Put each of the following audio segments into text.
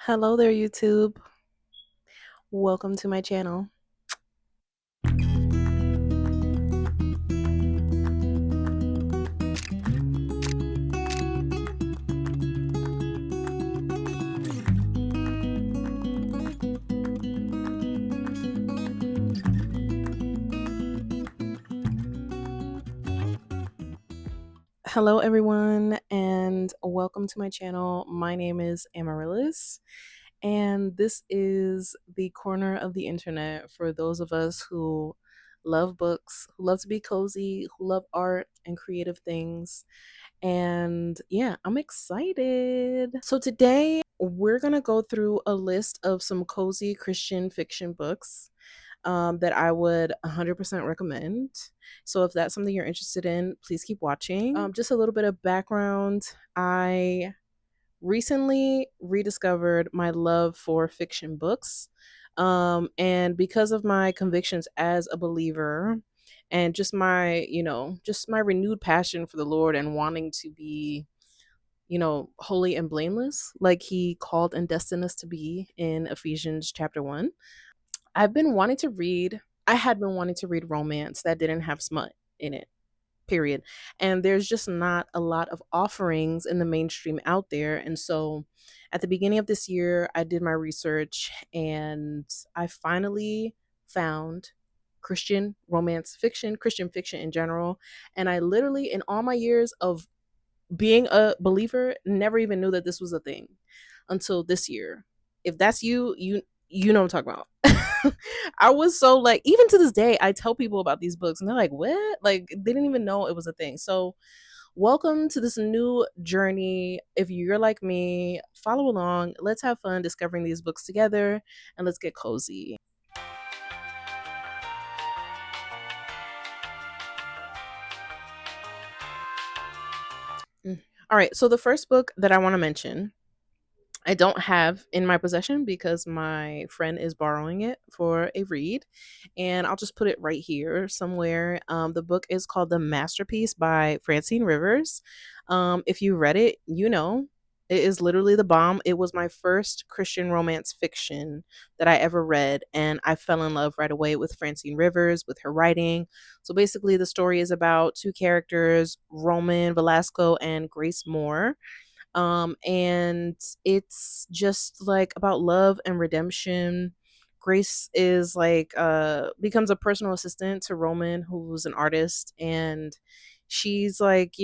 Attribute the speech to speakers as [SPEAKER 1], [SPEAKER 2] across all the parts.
[SPEAKER 1] Hello there, YouTube. Welcome to my channel. Hello, everyone, and welcome to my channel. My name is Amaryllis, and this is the corner of the internet for those of us who love books, who love to be cozy, who love art and creative things. And yeah, I'm excited. So today we're going to go through a list of some cozy Christian fiction books that I would 100% recommend. So if that's something you're interested in, please keep watching. Just a little bit of background. I recently rediscovered my love for fiction books. And because of my convictions as a believer and just my renewed passion for the Lord and wanting to be, holy and blameless, like he called and destined us to be in Ephesians chapter 1. I've been wanting to read, I had been wanting to read romance that didn't have smut in it, period. And there's just not a lot of offerings in the mainstream out there. And so at the beginning of this year, I did my research and I finally found Christian romance fiction, Christian fiction in general. And I literally, in all my years of being a believer, never even knew that this was a thing until this year. If that's you know what I'm talking about. I was so like, even to this day, I tell people about these books and they're like, what? Like, they didn't even know it was a thing. So, welcome to this new journey. If you're like me, follow along. Let's have fun discovering these books together and let's get cozy. All right. So, the first book that I want to mention I don't have in my possession because my friend is borrowing it for a read, and I'll just put it right here somewhere. The book is called The Masterpiece by Francine Rivers. If you read it, you know it is literally the bomb. It was my first Christian romance fiction that I ever read, and I fell in love right away with Francine Rivers, with her writing. So basically, the story is about two characters, Roman Velasco and Grace Moore, and it's just like about love and redemption. Grace is like becomes a personal assistant to Roman, who's an artist, and she's like,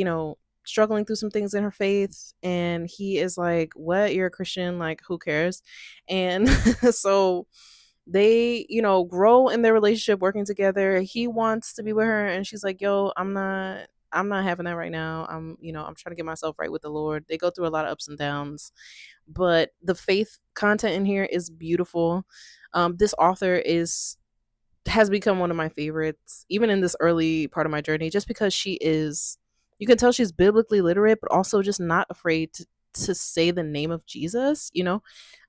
[SPEAKER 1] struggling through some things in her faith, and he is like, what, you're a Christian, like who cares? And so they, grow in their relationship working together. He wants to be with her and she's like, yo, I'm not having that right now. I'm trying to get myself right with the Lord. They go through a lot of ups and downs, but the faith content in here is beautiful. This author is has become one of my favorites, even in this early part of my journey, just because you can tell she's biblically literate, but also just not afraid to say the name of Jesus.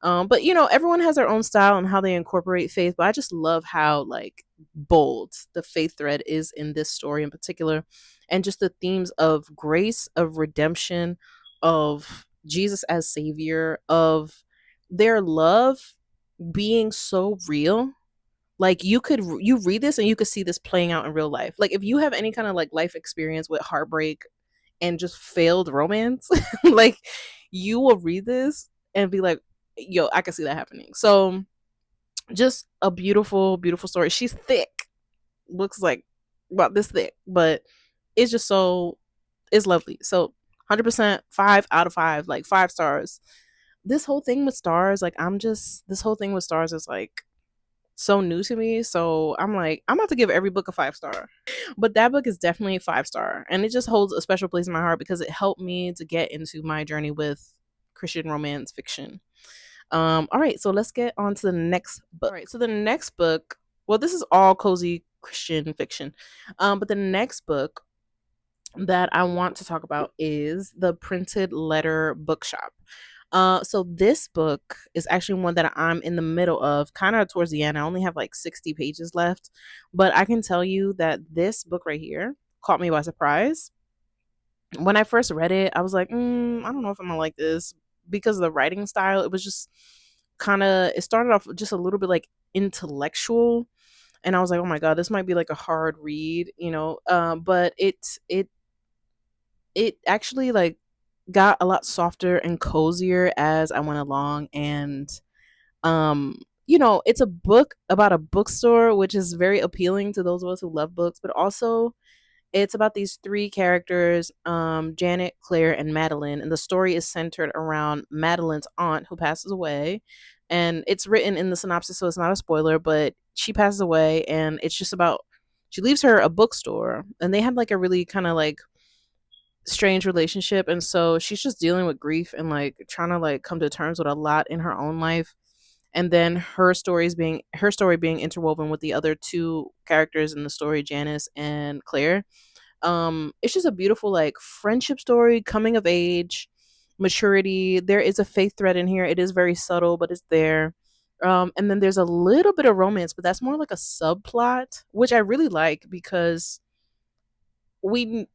[SPEAKER 1] But everyone has their own style and how they incorporate faith. But I just love how like bold the faith thread is in this story in particular, and just the themes of grace, of redemption, of Jesus as savior, of their love being so real. Like you read this and you could see this playing out in real life. Like if you have any kind of like life experience with heartbreak and just failed romance, like you will read this and be like, yo, I can see that happening. So just a beautiful, beautiful story. She's thick, looks like about this thick, but it's just so it's lovely. So 100% 5 out of 5, like 5 stars. This whole thing with stars, like this whole thing with stars is like so new to me. So I'm like, I'm about to give every book a 5 star. But that book is definitely a 5 star. And it just holds a special place in my heart because it helped me to get into my journey with Christian romance fiction. All right, so let's get on to the next book. All right, so the next book, well, this is all cozy Christian fiction. But the next book that I want to talk about is The Printed Letter Bookshop. So this book is actually one that I'm in the middle of, kind of towards the end. I only have like 60 pages left, but I can tell you that this book right here caught me by surprise. When I first read it, I was like, I don't know if I'm gonna like this because of the writing style. It was just kind of, it started off just a little bit like intellectual, and I was like, oh my god, this might be like a hard read, but it actually like got a lot softer and cozier as I went along. And um it's a book about a bookstore, which is very appealing to those of us who love books, but also it's about these three characters, Janet, Claire, and Madeline, and the story is centered around Madeline's aunt who passes away. And it's written in the synopsis, so it's not a spoiler, but she passes away, and it's just about, she leaves her a bookstore, and they had like a really kind of like strange relationship, and so she's just dealing with grief and like trying to like come to terms with a lot in her own life. And then her story being interwoven with the other two characters in the story, Janice and Claire. It's just a beautiful like friendship story, coming of age, maturity. There is a faith thread in here. It is very subtle, but it's there. And then there's a little bit of romance, but that's more like a subplot, which I really like because we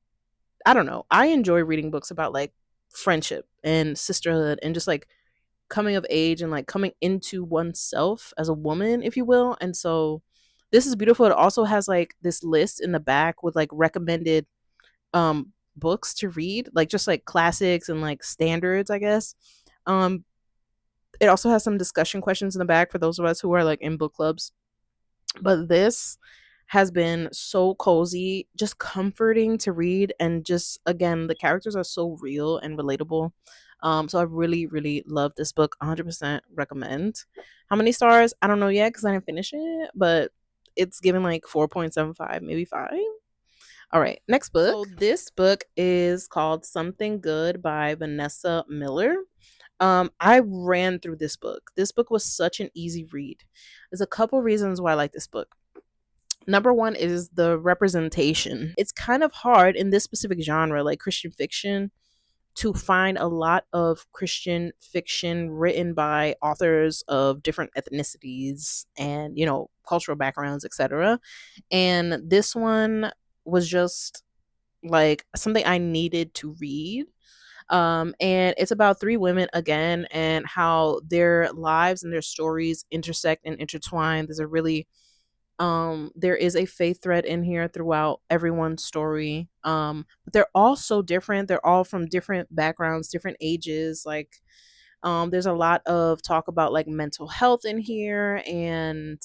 [SPEAKER 1] I don't know, I enjoy reading books about like friendship and sisterhood and just like coming of age and like coming into oneself as a woman, if you will. And so this is beautiful. It also has like this list in the back with like recommended books to read, like just like classics and like standards, I guess. Um it also has some discussion questions in the back for those of us who are like in book clubs. But this has been so cozy, just comforting to read, and just again, the characters are so real and relatable. So I really, really love this book. 100% recommend. How many stars? I don't know yet because I didn't finish it, but it's given like 4.75, maybe 5. All right, next book. So this book is called Something Good by Vanessa Miller. I ran through this book. This book was such an easy read. There's a couple reasons why I like this book. Number one is the representation. It's kind of hard in this specific genre, like Christian fiction, to find a lot of Christian fiction written by authors of different ethnicities and, cultural backgrounds, etc. And this one was just like something I needed to read. And it's about three women again, and how their lives and their stories intersect and intertwine. There's a really there is a faith thread in here throughout everyone's story. But they're all so different. They're all from different backgrounds, different ages. Like there's a lot of talk about like mental health in here, and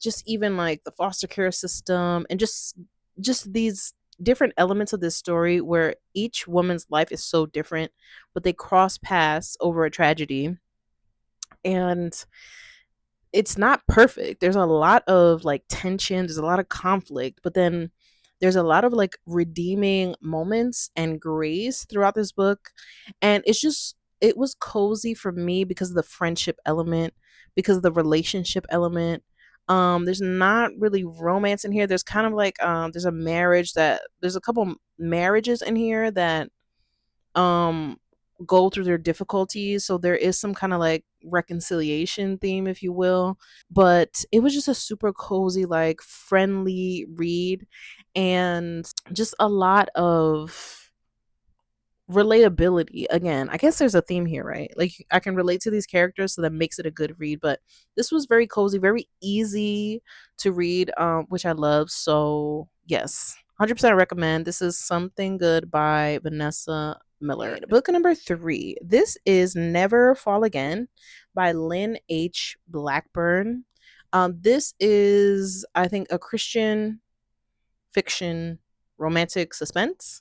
[SPEAKER 1] just even like the foster care system, and just these different elements of this story where each woman's life is so different, but they cross paths over a tragedy. And it's not perfect. There's a lot of like tension, there's a lot of conflict, but then there's a lot of like redeeming moments and grace throughout this book. And it was cozy for me because of the friendship element, because of the relationship element. There's not really romance in here. There's kind of like there's a couple marriages in here that um go through their difficulties, so there is some kind of like reconciliation theme, if you will. But it was just a super cozy, like friendly read, and just a lot of relatability. Again, I guess there's a theme here, right? Like I can relate to these characters, so that makes it a good read. But this was very cozy, very easy to read, which I love. So yes, 100% recommend. This is Something Good by Vanessa Miller. Book number 3, this is Never Fall Again by Lynn H. Blackburn. This is, I think, a Christian fiction romantic suspense,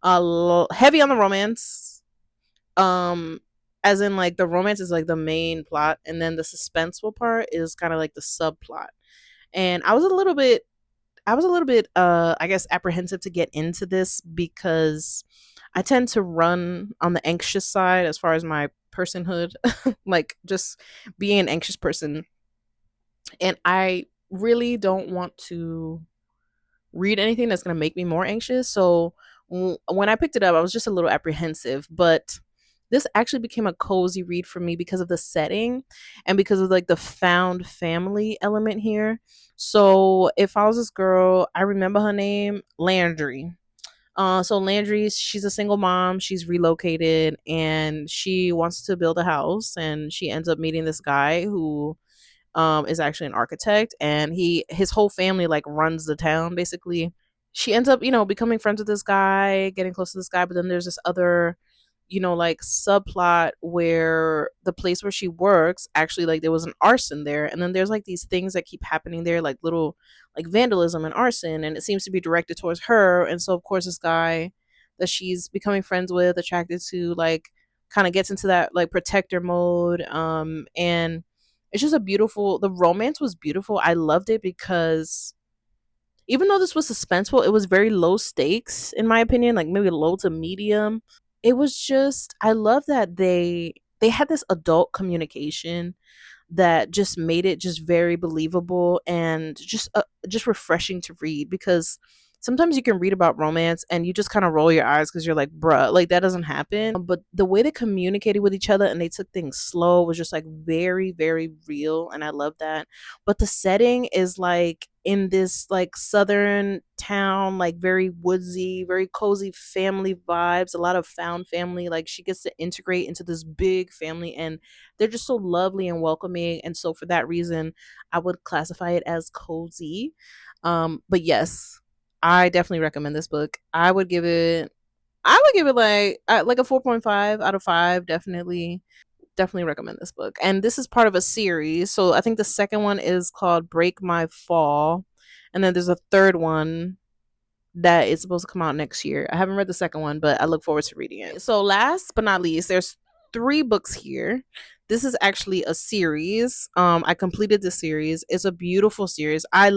[SPEAKER 1] heavy on the romance. um as in like the romance is like the main plot, and then the suspenseful part is kind of like the subplot. And I was a little bit I guess apprehensive to get into this because I tend to run on the anxious side as far as my personhood, like just being an anxious person, and I really don't want to read anything that's going to make me more anxious. So when I picked it up, I was just a little apprehensive, but this actually became a cozy read for me because of the setting and because of like the found family element here. So if I was this girl, I remember her name, Landry. So Landry, she's a single mom. She's relocated and she wants to build a house. And she ends up meeting this guy who is actually an architect, and his whole family like runs the town basically. She ends up, becoming friends with this guy, getting close to this guy, but then there's this other, like subplot where the place where she works actually like there was an arson there, and then there's like these things that keep happening there, like little like vandalism and arson, and it seems to be directed towards her. And so of course this guy that she's becoming friends with, attracted to, like kind of gets into that like protector mode. And it's just a beautiful, the romance was beautiful. I loved it because even though this was suspenseful, it was very low stakes in my opinion, like maybe low to medium. It was just, I love that they had this adult communication that just made it just very believable and just refreshing to read, because sometimes you can read about romance and you just kind of roll your eyes because you're like, bruh, like that doesn't happen. But the way they communicated with each other and they took things slow was just like very, very real. And I love that. But the setting is like in this like southern town, like very woodsy, very cozy family vibes, a lot of found family. Like she gets to integrate into this big family, and they're just so lovely and welcoming. And so for that reason, I would classify it as cozy. But yes, I definitely recommend this book. I would give it like a 4.5 out of 5. Definitely recommend this book. And this is part of a series. So I think the second one is called Break My Fall. And then there's a third one that is supposed to come out next year. I haven't read the second one, but I look forward to reading it. So last but not least, there's 3 books here. This is actually a series. I completed the series. It's a beautiful series. I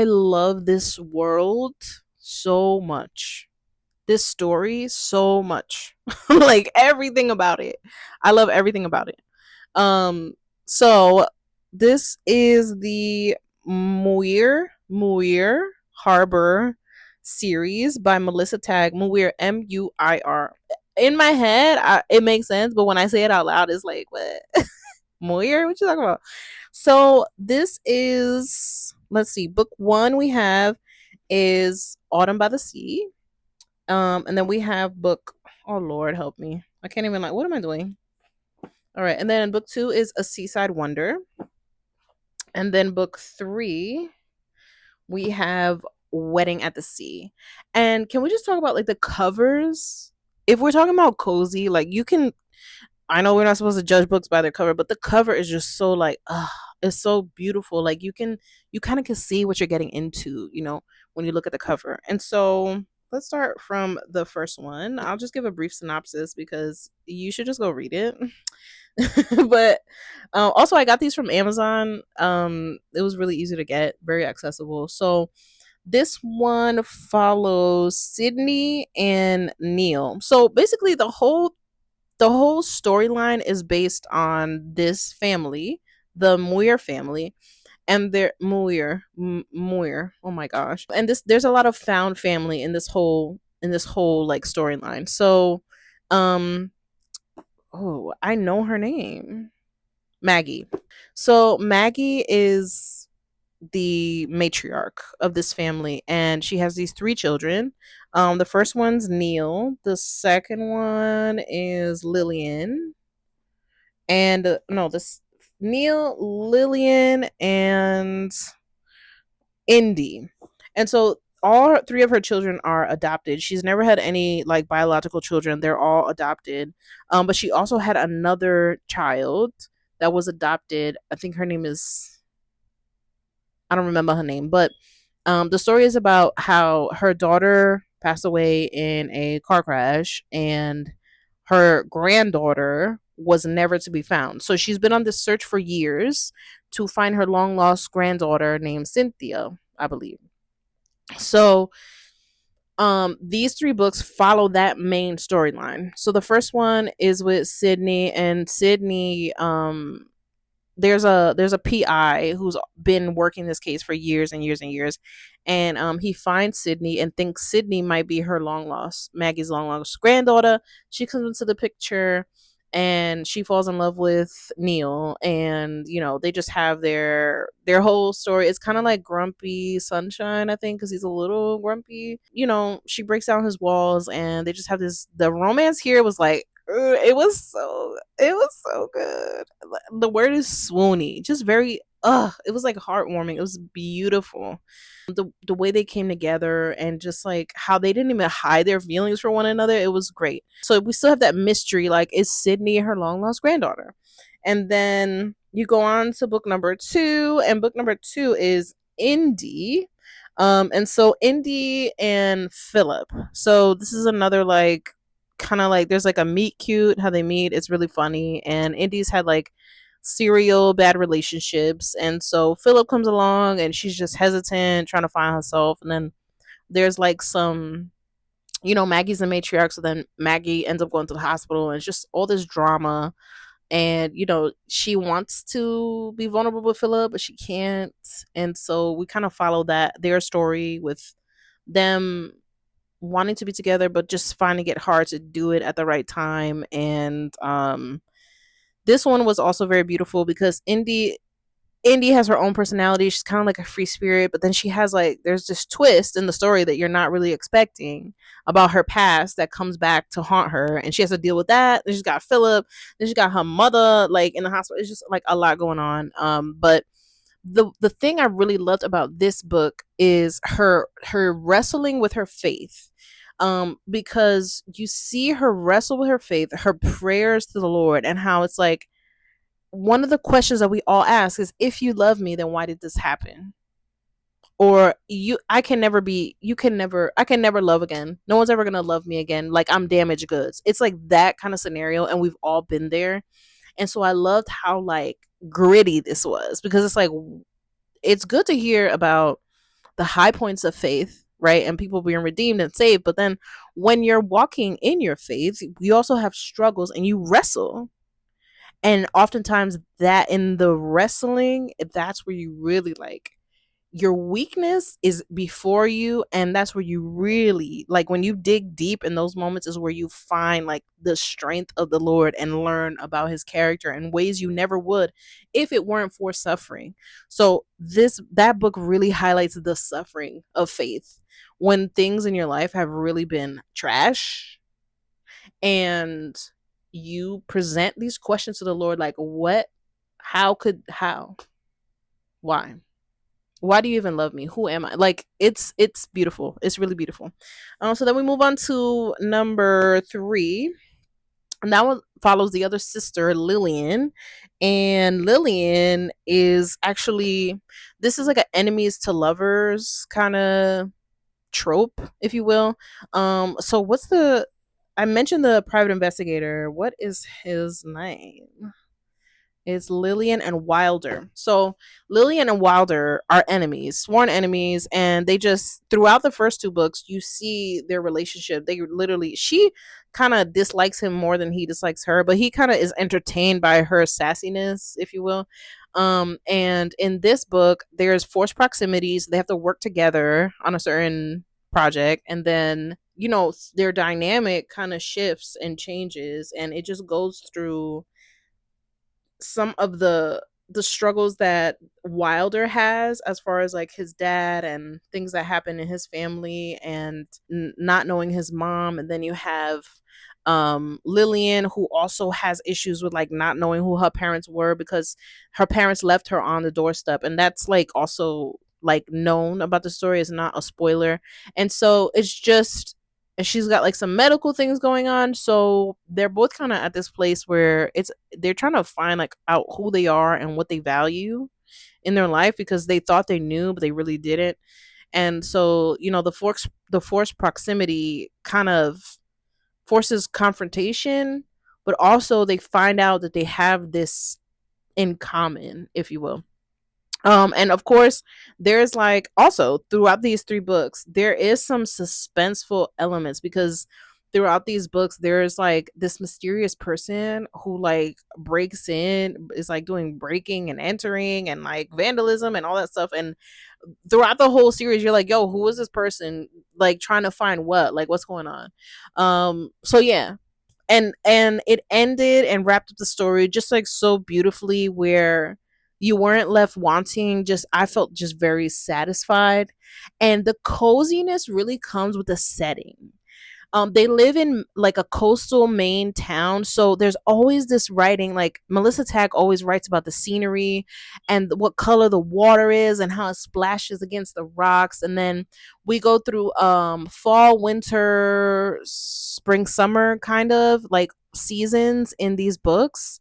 [SPEAKER 1] love this world so much. This story so much. Like everything about it. I love everything about it. Um, so this is the Muir Harbor series by Melissa Tagg. Muir, Muir. In my head, it makes sense, but when I say it out loud, it's like, what? Muir? What you talking about? So this is, let's see, book 1 we have is Autumn by the Sea. And then we have book, oh Lord help me. I can't even, like, what am I doing? All right, and then book 2 is A Seaside Wonder. And then book 3, we have Wedding at the Sea. And can we just talk about like the covers? If we're talking about cozy, like you can, I know we're not supposed to judge books by their cover, but the cover is just so like, it's so beautiful. Like you kind of can see what you're getting into, when you look at the cover. And so let's start from the first one. I'll just give a brief synopsis because you should just go read it. But also I got these from Amazon. It was really easy to get, very accessible. So this one follows Sydney and Neil. So basically the whole storyline is based on this family, the Muir family, and their Muir. Oh my gosh. And there's a lot of found family in this whole like storyline. So oh, I know her name. Maggie. So Maggie is the matriarch of this family, and she has these 3 children. The first one's Neil, the second one is Lillian, and no, this Neil, Lillian, and Indy. And so all 3 of her children are adopted. She's never had any like biological children. They're all adopted. But she also had another child that was adopted. I think her name is, I don't remember her name, but the story is about how her daughter passed away in a car crash, and her granddaughter was never to be found. So she's been on this search for years to find her long lost granddaughter named Cynthia, I believe. So these 3 books follow that main storyline. So the first one is with Sydney, and Sydney, there's a PI who's been working this case for years and years and years, and he finds Sydney and thinks Sydney might be her long lost Maggie's long lost granddaughter. She comes into the picture, and she falls in love with Neil, and they just have their whole story. It's kind of like Grumpy Sunshine, I think, because he's a little grumpy. She breaks down his walls, and they just have this. The romance here was like, it was so good. The word is swoony, just very it was like heartwarming. It was beautiful. The way they came together, and just like how they didn't even hide their feelings for one another, it was great. So we still have that mystery, like, is Sydney her long lost granddaughter? And then you go on to book number 2, and book number 2 is Indy. And so Indy and Philip. So this is another, like, kind of like, there's like a meet cute, how they meet. It's really funny. And Indy's had like serial bad relationships, and so Philip comes along, and she's just hesitant, trying to find herself. And then there's like some, Maggie's the matriarch, so then Maggie ends up going to the hospital, and it's just all this drama. And she wants to be vulnerable with Philip, but she can't. And so we kind of follow their story with them wanting to be together, but just finding it hard to do it at the right time. And this one was also very beautiful because Indy has her own personality. She's kind of like a free spirit, but then she has, like, there's this twist in the story that you're not really expecting about her past that comes back to haunt her, and she has to deal with that. Then she's got Philip, then she's got her mother, like, in the hospital. It's just like a lot going on. But the thing I really loved about this book is her wrestling with her faith. Because you see her wrestle with her faith, her prayers to the Lord, and how it's like, one of the questions that we all ask is, if you love me, then why did this happen? Or I can never be, I can never love again. No one's ever going to love me again. Like, I'm damaged goods. It's like that kind of scenario. And we've all been there. And so I loved how, like, gritty this was, because it's like, it's good to hear about the high points of faith, right? And people being redeemed and saved. But then when you're walking in your faith, you also have struggles, and you wrestle. And oftentimes, that in the wrestling, that's where you really, like, your weakness is before you, and that's where you really, like, when you dig deep in those moments, is where you find, like, the strength of the Lord, and learn about his character in ways you never would if it weren't for suffering. So that book really highlights the suffering of faith, when things in your life have really been trash, and you present these questions to the Lord, like, what, how, why do you even love me? Who am I? Like, it's beautiful. It's really beautiful. So then we move on to number 3, and that one follows the other sister, Lillian. And Lillian is actually, this is like an enemies to lovers kind of trope, if you will. So I mentioned the private investigator. What is his name? It's Lillian and Wilder. So Lillian and Wilder are enemies, sworn enemies, and they just, throughout the first 2 books, you see their relationship. They literally, she kind of dislikes him more than he dislikes her, but he kind of is entertained by her sassiness, if you will. And in this book, there's forced proximities. They have to work together on a certain project, and then their dynamic kind of shifts and changes, and it just goes through some of the struggles that Wilder has, as far as like his dad and things that happen in his family, and not knowing his mom. And then you have Lillian, who also has issues with, like, not knowing who her parents were, because her parents left her on the doorstep, and that's, like, also, like, known about the story. Is not a spoiler. And so it's just, and she's got like some medical things going on, so they're both kind of at this place where they're trying to find, like, out who they are and what they value in their life, because they thought they knew, but they really didn't. And so the forced proximity kind of forces confrontation, but also they find out that they have this in common, if you will. And of course, there's, like, also throughout these 3 books, there is some suspenseful elements, because throughout these books, there's, like, this mysterious person who, like, breaks in, is like doing breaking and entering and, like, vandalism and all that stuff. And throughout the whole series, you're like, yo, who is this person? Like, trying to find what? Like, what's going on? So yeah, And it ended and wrapped up the story just like so beautifully, where you weren't left wanting. Just I felt just very satisfied, and the coziness really comes with the setting. They live in like a coastal Maine town, so there's always this writing. Like Melissa Tagg always writes about the scenery and what color the water is and how it splashes against the rocks. And then we go through fall, winter, spring, summer kind of like seasons in these books.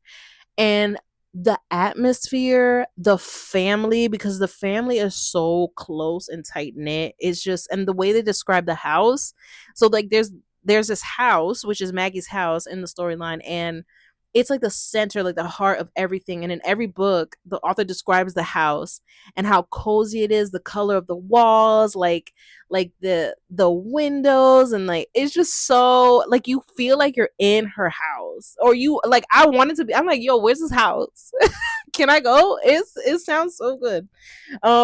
[SPEAKER 1] And the atmosphere, the family, because the family is so close and tight knit. It's just, and the way they describe the house. So like there's this house, which is Maggie's house in the storyline, and it's like the center, like the heart of everything. And in every book, the author describes the house and how cozy it is, the color of the walls, like the windows, and like it's just so like you feel like you're in her house, or you like I wanted to be. I'm like, yo, where's this house? Can I go? It sounds so good.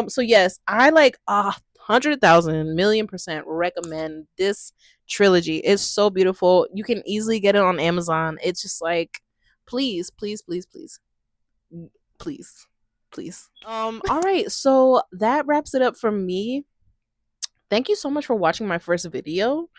[SPEAKER 1] So yes, I like 100,000 million% recommend this trilogy. It's so beautiful. You can easily get it on Amazon. It's just like, please, please, please, please, please, please. All right, so that wraps it up for me. Thank you so much for watching my first video.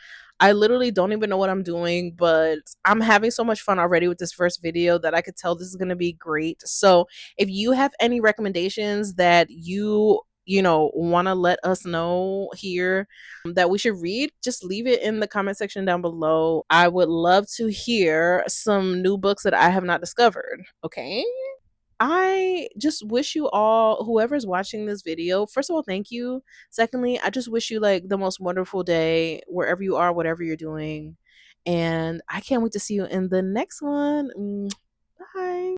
[SPEAKER 1] I literally don't even know what I'm doing, but I'm having so much fun already with this first video that I could tell this is going to be great. So, if you have any recommendations that you want to let us know here that we should read, just leave it in the comment section down below. I would love to hear some new books that I have not discovered. Okay? I just wish you all, whoever's watching this video, first of all, thank you. Secondly, I just wish you like the most wonderful day wherever you are, whatever you're doing. And I can't wait to see you in the next one. Bye.